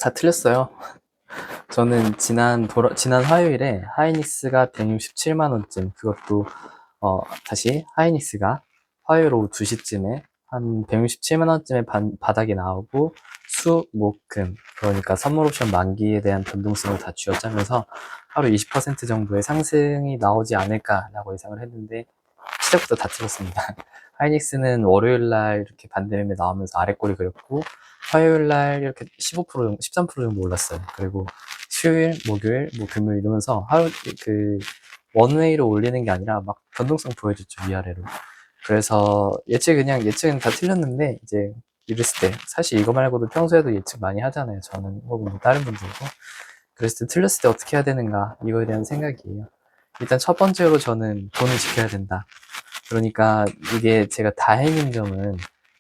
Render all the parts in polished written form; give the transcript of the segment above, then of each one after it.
다 틀렸어요. 저는 지난 화요일에 하이닉스가 167만 원쯤, 그것도 다시 하이닉스가 화요일 오후 2시쯤에 한 167만 원쯤에 바닥이 나오고 수, 목, 금, 그러니까 선물 옵션 만기에 대한 변동성을 다 쥐어짜면서 하루 20% 정도의 상승이 나오지 않을까라고 예상을 했는데 시작부터 다 틀렸습니다. 하이닉스는 월요일날 이렇게 반대 매매 나오면서 아래 꼬리 그렸고, 화요일날 이렇게 15%, 13% 정도 올랐어요. 그리고 수요일, 목요일, 뭐 금요일 이러면서 하루 원웨이로 올리는 게 아니라 막 변동성 보여줬죠, 위아래로. 그래서 예측은 다 틀렸는데, 이제 이랬을 때 사실 이거 말고도 평소에도 예측 많이 하잖아요, 저는. 혹은 뭐 다른 분들도. 그랬을 때 틀렸을 때 어떻게 해야 되는가, 이거에 대한 생각이에요. 일단 첫 번째로 저는 돈을 지켜야 된다. 그러니까 이게 제가 다행인 점은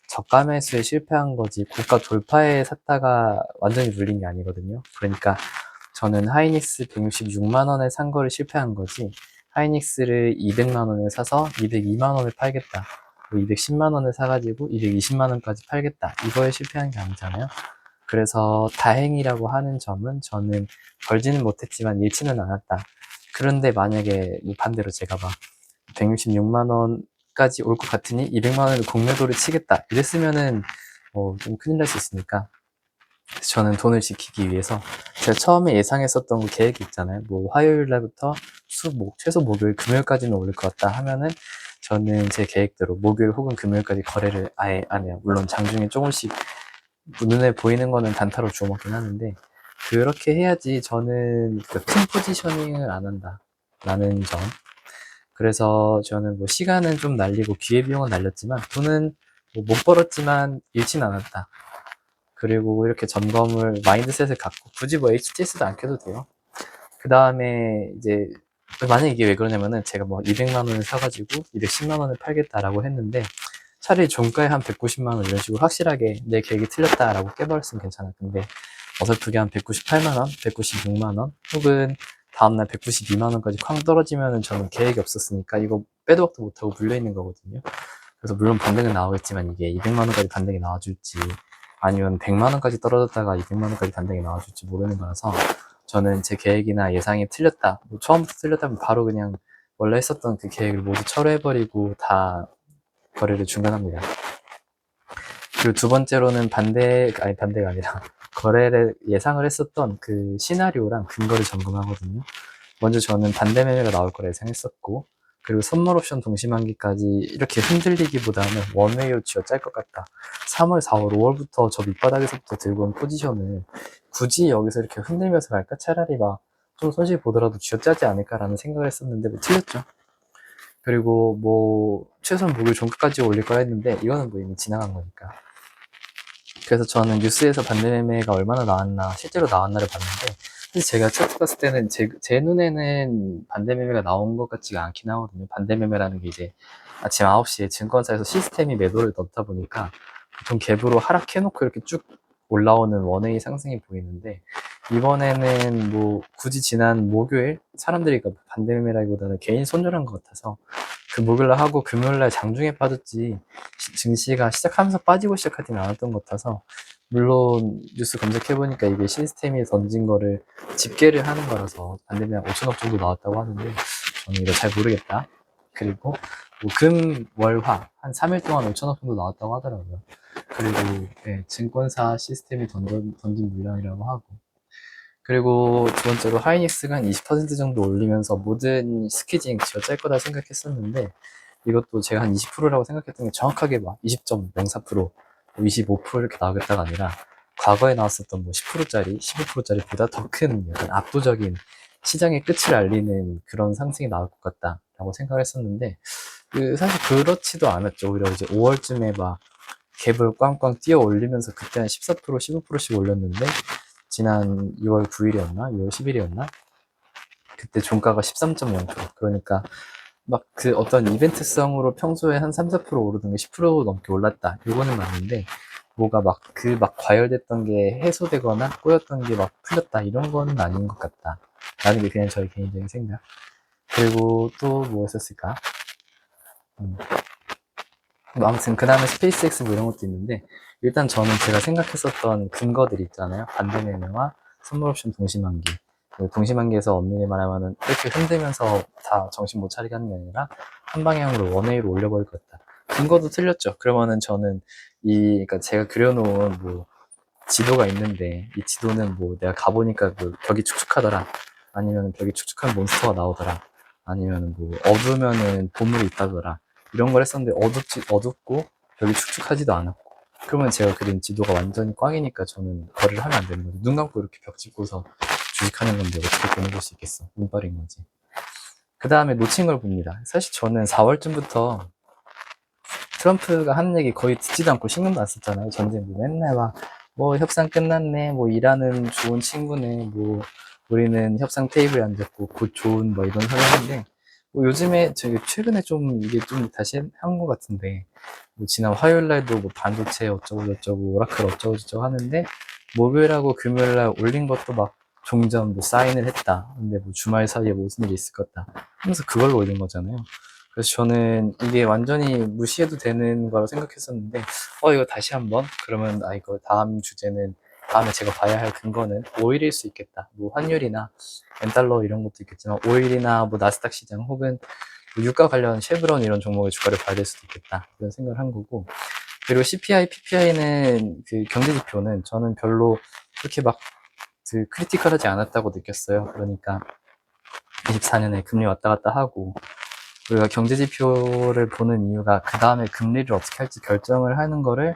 저가 매수에 실패한 거지 고가 돌파에 샀다가 완전히 물린 게 아니거든요. 그러니까 저는 하이닉스 166만 원에 산 거를 실패한 거지, 하이닉스를 200만 원에 사서 202만 원에 팔겠다, 210만 원에 사가지고 220만 원까지 팔겠다, 이거에 실패한 게 아니잖아요. 그래서 다행이라고 하는 점은 저는 벌지는 못했지만 잃지는 않았다. 그런데 만약에 뭐 반대로 제가 막 166만 원까지 올 것 같으니 200만 원을 공매도를 치겠다 이랬으면은 좀 큰일 날 수 있으니까, 저는 돈을 지키기 위해서 제가 처음에 예상했었던 그 계획이 있잖아요. 뭐 화요일 날부터 최소 목요일, 금요일까지는 오를 것 같다 하면은 저는 제 계획대로 목요일 혹은 금요일까지 거래를 아예 안 해요. 물론 장중에 조금씩 눈에 보이는 거는 단타로 주워 먹긴 하는데, 그렇게 해야지 저는 큰 포지셔닝을 안 한다라는 점. 그래서 저는 뭐 시간은 좀 날리고 기회비용은 날렸지만 돈은 뭐못 벌었지만 잃진 않았다. 그리고 이렇게 점검을 마인드셋을 갖고 굳이 뭐 HTS도 안 켜도 돼요. 그 다음에 이제 만약에 이게 왜 그러냐면은 제가 뭐 200만 원을 사가지고 210만 원을 팔겠다라고 했는데 차라리 종가에 한 190만 원 이런 식으로 확실하게 내 계획이 틀렸다라고 깨버렸으면 괜찮을 텐데, 어설프게 한 198만 원, 196만 원, 혹은 다음날 192만 원까지 쾅 떨어지면은 저는 계획이 없었으니까 이거 빼도 박도 못하고 물려있는 거거든요. 그래서 물론 반등은 나오겠지만 이게 200만 원까지 반등이 나와줄지 아니면 100만 원까지 떨어졌다가 200만 원까지 반등이 나와줄지 모르는 거라서, 저는 제 계획이나 예상이 틀렸다, 뭐 처음부터 틀렸다면 바로 그냥 원래 했었던 그 계획을 모두 철회해버리고 다 거래를 중단합니다. 그리고 두 번째로는 반대가 아니라 거래를 예상을 했었던 그 시나리오랑 근거를 점검하거든요. 먼저 저는 반대 매매가 나올 거라 예상했었고, 그리고 선물 옵션 동시만기까지 이렇게 흔들리기보다는 원웨이로 쥐어짤 것 같다. 3월, 4월, 5월부터 저 밑바닥에서부터 들고 온 포지션을 굳이 여기서 이렇게 흔들면서 갈까? 차라리 막 좀 손실 보더라도 쥐어짜지 않을까라는 생각을 했었는데 뭐 틀렸죠. 그리고 뭐 최소한 목요일 종가까지 올릴 거라 했는데 이거는 뭐 이미 지나간 거니까. 그래서 저는 뉴스에서 반대 매매가 얼마나 나왔나, 실제로 나왔나를 봤는데, 사실 제가 차트 봤을 때는 제 눈에는 반대 매매가 나온 것 같지가 않긴 하거든요. 반대 매매라는 게 이제 아침 9시에 증권사에서 시스템이 매도를 넣다 보니까 보통 갭으로 하락해놓고 이렇게 쭉 올라오는 원웨이 상승이 보이는데, 이번에는 뭐 굳이 지난 목요일 사람들이 반대 매매라기보다는 개인 손절한 것 같아서 그 목요일날 하고 금요일날 장중에 빠졌지 증시가 시작하면서 빠지고 시작하진 않았던 것 같아서, 물론 뉴스 검색해보니까 이게 시스템이 던진 거를 집계를 하는 거라서 반대면 5천억 정도 나왔다고 하는데 저는 이거 잘 모르겠다. 그리고 뭐 금, 월, 화 한 3일 동안 5천억 정도 나왔다고 하더라고요. 그리고 증권사 시스템이 던진 물량이라고 하고, 그리고 두 번째로 하이닉스가 한 20% 정도 올리면서 모든 스키징 쥐어짤 거다 생각했었는데, 이것도 제가 한 20%라고 생각했던 게 정확하게 막 20.04%, 25% 이렇게 나오겠다가 아니라 과거에 나왔었던 뭐 10%짜리, 15%짜리 보다 더 큰 약간 압도적인 시장의 끝을 알리는 그런 상승이 나올 것 같다라고 생각을 했었는데, 사실 그렇지도 않았죠. 오히려 이제 5월쯤에 막 갭을 꽝꽝 뛰어 올리면서 그때 한 14%, 15%씩 올렸는데, 지난 6월 9일이었나? 6월 10일이었나? 그때 종가가 13.0%. 그러니까 막 그 어떤 이벤트성으로 평소에 한 3, 4% 오르던 게 10% 넘게 올랐다. 이거는 맞는데, 뭐가 막 과열됐던 게 해소되거나 꼬였던 게 막 풀렸다. 이런 거는 아닌 것 같다. 라는 게 그냥 저의 개인적인 생각. 그리고 또 뭐 했었을까? 음. 뭐 아무튼 그 다음에 스페이스X 뭐 이런 것도 있는데, 일단 저는 제가 생각했었던 근거들이 있잖아요. 반대 매매와 선물 옵션 동시만기. 동시만기에서 엄밀히 말하면은 이렇게 흔들면서 다 정신 못 차리게 하는 게 아니라 한 방향으로 원웨이로 올려버릴 것 같다. 근거도 틀렸죠. 그러면은 저는 그러니까 제가 그려놓은 뭐 지도가 있는데, 이 지도는 뭐 내가 가보니까 뭐 벽이 축축하더라, 아니면 벽이 축축한 몬스터가 나오더라, 아니면 뭐 어두우면은 보물이 있다더라, 이런 걸 했었는데 어둡고 벽이 축축하지도 않았고, 그러면 제가 그린 지도가 완전히 꽝이니까 저는 거래를 하면 안 되는 거죠. 눈 감고 이렇게 벽 짚고서 주식하는 건데 어떻게 돈을 벌 수 있겠어. 운빨인 거지. 그 다음에 놓친 걸 봅니다. 사실 저는 4월쯤부터 트럼프가 하는 얘기 거의 듣지도 않고 신경도 안 썼잖아요. 전쟁도 맨날 막, 뭐, 협상 끝났네, 뭐, 일하는 좋은 친구네, 뭐, 우리는 협상 테이블에 앉았고, 곧 좋은, 뭐, 이런 소리 하는데, 뭐, 요즘에, 저기, 최근에 좀, 이게 좀 다시 한 것 같은데, 뭐, 지난 화요일 날도 뭐, 반도체 어쩌고저쩌고, 오라클 어쩌고저쩌고 하는데, 목요일하고 금요일날 올린 것도 막, 종전 뭐, 사인을 했다. 근데 뭐, 주말 사이에 무슨 일이 있을 것 같다 하면서 그걸로 올린 거잖아요. 그래서 저는 이게 완전히 무시해도 되는 거라고 생각했었는데, 이거 다시 한번, 그러면, 이거 다음 주제는, 다음에 제가 봐야 할 근거는 오일일 수 있겠다. 뭐, 환율이나, 엔달러 이런 것도 있겠지만, 오일이나 뭐, 나스닥 시장 혹은 뭐 유가 관련 쉐브론 이런 종목의 주가를 봐야 될 수도 있겠다. 이런 생각을 한 거고. 그리고 CPI, PPI는 그 경제지표는 저는 별로 그렇게 막 그 크리티컬하지 않았다고 느꼈어요. 그러니까 24년에 금리 왔다 갔다 하고, 우리가 경제지표를 보는 이유가 그 다음에 금리를 어떻게 할지 결정을 하는 거를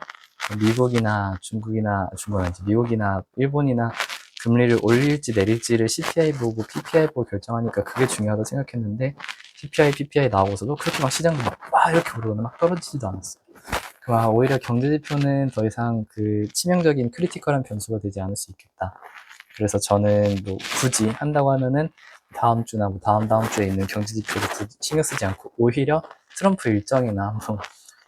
미국이나 중국은 아니지, 미국이나 일본이나 금리를 올릴지 내릴지를 CPI 보고 PPI 보고 결정하니까 그게 중요하다고 생각했는데, CPI, PPI 나오고서도 그렇게 막 시장도 막 이렇게 오르거나 막 떨어지지도 않았어요. 오히려 경제지표는 더 이상 그 치명적인 크리티컬한 변수가 되지 않을 수 있겠다. 그래서 저는 뭐 굳이 한다고 하면은 다음 주나 뭐 다음 주에 있는 경제지표를 굳이 신경 쓰지 않고, 오히려 트럼프 일정이나 뭐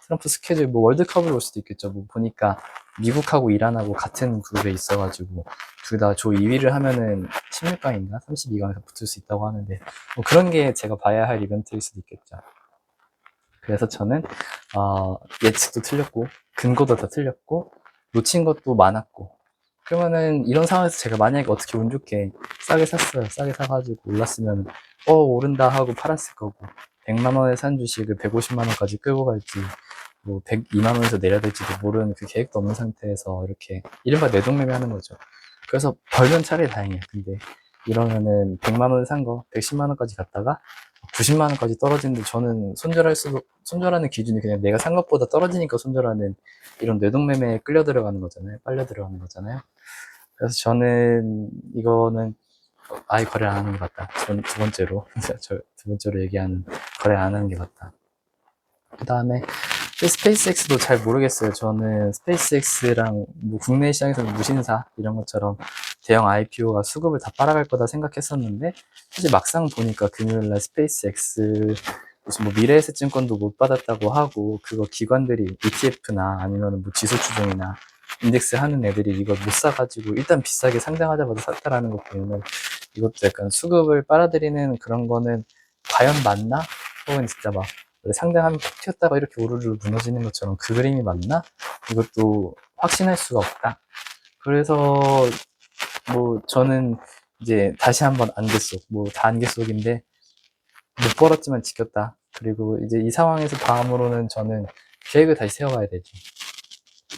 트럼프 스케줄, 뭐 월드컵을 볼 수도 있겠죠. 뭐 보니까 미국하고 이란하고 같은 그룹에 있어가지고 둘 다 조 2위를 하면은 16강인가 32강에서 붙을 수 있다고 하는데, 뭐 그런 게 제가 봐야 할 이벤트일 수도 있겠죠. 그래서 저는 예측도 틀렸고 근거도 다 틀렸고 놓친 것도 많았고, 그러면은 이런 상황에서 제가 만약에 어떻게 운 좋게 싸게 샀어요. 싸게 사가지고 올랐으면 오른다 하고 팔았을 거고, 100만 원에 산 주식을 150만 원까지 끌고 갈지 뭐 102만 원에서 내려야 될지도 모르는 그 계획도 없는 상태에서 이렇게 이른바 내동매매 하는 거죠. 그래서 벌면 차라리 다행이에요. 근데 이러면은 100만 원에 산 거 110만 원까지 갔다가 90만 원까지 떨어지는데, 저는 손절하는 기준이 그냥 내가 산 것보다 떨어지니까 손절하는 이런 뇌동매매에 끌려 들어가는 거잖아요. 빨려 들어가는 거잖아요. 그래서 저는 이거는 아예 거래 안 하는 게 맞다. 전 두 번째로, 두 번째로 얘기하는 거래 안 하는 게 맞다. 그 다음에 스페이스X도 잘 모르겠어요. 저는 스페이스X랑 뭐 국내 시장에서는 무신사 이런 것처럼 대형 IPO가 수급을 다 빨아갈 거다 생각했었는데, 사실 막상 보니까 금요일날 스페이스X 무슨 뭐 미래에셋증권도 못 받았다고 하고, 그거 기관들이 ETF나 아니면 뭐 지수 추종이나 인덱스 하는 애들이 이걸 못 사가지고 일단 비싸게 상장하자마자 샀다라는 거 보면, 이것도 약간 수급을 빨아들이는 그런 거는 과연 맞나? 혹은 진짜 막 상장하면 푹 튀었다가 이렇게 우르르 무너지는 것처럼 그 그림이 맞나? 이것도 확신할 수가 없다. 그래서 뭐 저는 이제 다시 한번 안개 속, 뭐 다 안개 속인데 못 벌었지만 지켰다. 그리고 이제 이 상황에서 다음으로는 저는 계획을 다시 세워가야 되죠.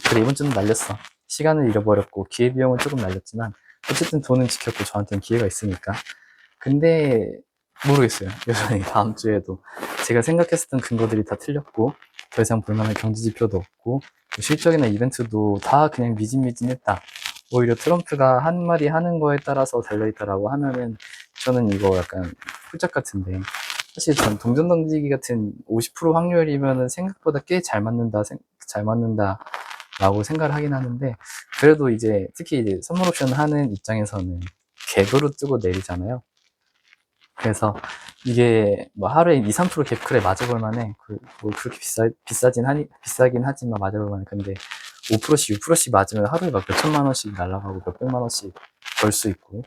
그래, 이번 주는 날렸어. 시간을 잃어버렸고 기회비용은 조금 날렸지만 어쨌든 돈은 지켰고 저한테는 기회가 있으니까. 근데 모르겠어요. 여전히 다음 주에도 제가 생각했었던 근거들이 다 틀렸고, 더 이상 볼만한 경제지표도 없고, 실적이나 이벤트도 다 그냥 미진미진했다. 오히려 트럼프가 한 마디 하는 거에 따라서 달려있다라고 하면은 저는 이거 약간 홀짝 같은데, 사실 전 동전 던지기 같은 50% 확률이면은 생각보다 꽤 잘 맞는다라고 생각을 하긴 하는데, 그래도 이제 특히 이제 선물 옵션 하는 입장에서는 궤도로 뜨고 내리잖아요. 그래서 이게 뭐 하루에 2, 3% 갭클에 맞아볼 만해. 뭐 그렇게 비싸긴 하지만 맞아볼 만해. 근데 5%씩, 6%씩 맞으면 하루에 막 몇천만 원씩 날아가고 몇백만 원씩 벌 수 있고.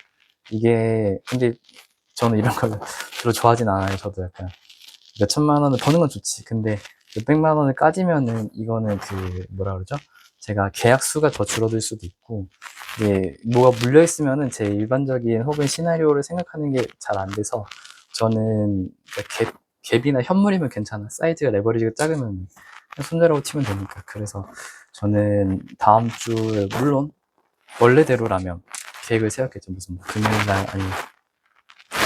근데 저는 이런 걸 별로 좋아하진 않아요. 저도 약간 몇천만 원을 버는 건 좋지. 근데 몇백만 원을 까지면은 이거는 그 뭐라 그러죠? 제가 계약 수가 더 줄어들 수도 있고, 이게 뭐가 물려 있으면은 제 일반적인 혹은 시나리오를 생각하는 게 잘 안 돼서, 저는 갭이나 현물이면 괜찮아. 사이즈가 레버리지가 작으면 그냥 손절하고 치면 되니까. 그래서 저는 다음 주에 물론 원래대로라면 계획을 세웠겠죠. 무슨 금요일날 아니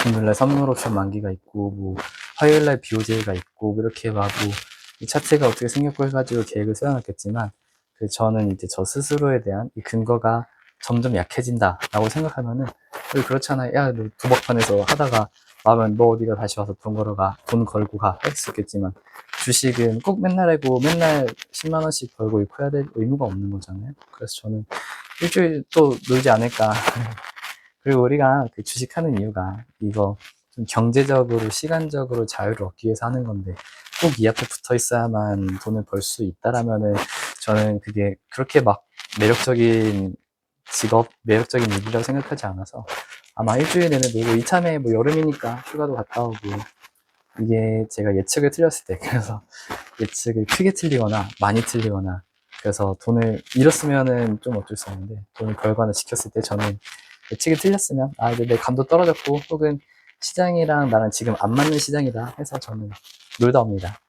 금요일날 선물 옵션 만기가 있고, 뭐 화요일날 BOJ가 있고, 뭐 이렇게 막 뭐 이 차트가 어떻게 생겼고 해가지고 계획을 세워놨겠지만, 그 저는 이제 저 스스로에 대한 이 근거가 점점 약해진다라고 생각하면은, 그렇잖아요. 야, 너 도박판에서 하다가 마음은 너 어디가 다시 와서 돈 걸고 가 할 수 있겠지만, 주식은 꼭 맨날 하고 맨날 10만 원씩 벌고 있고 해야 될 의무가 없는 거잖아요. 그래서 저는 일주일 또 놀지 않을까. 그리고 우리가 그 주식하는 이유가 이거 좀 경제적으로, 시간적으로 자유를 얻기 위해서 하는 건데, 꼭 이 앞에 붙어 있어야만 돈을 벌 수 있다라면은, 저는 그게 그렇게 막 매력적인 직업, 매력적인 일이라고 생각하지 않아서, 아마 일주일 내내 놀고, 이참에 뭐 여름이니까 휴가도 갔다 오고, 이게 제가 예측을 틀렸을 때, 그래서 예측을 크게 틀리거나 많이 틀리거나, 그래서 돈을 잃었으면은 좀 어쩔 수 없는데, 돈을 벌거나 지켰을 때 저는 예측이 틀렸으면, 아, 이제 내 감도 떨어졌고, 혹은 시장이랑 나랑 지금 안 맞는 시장이다 해서 저는 놀다 옵니다.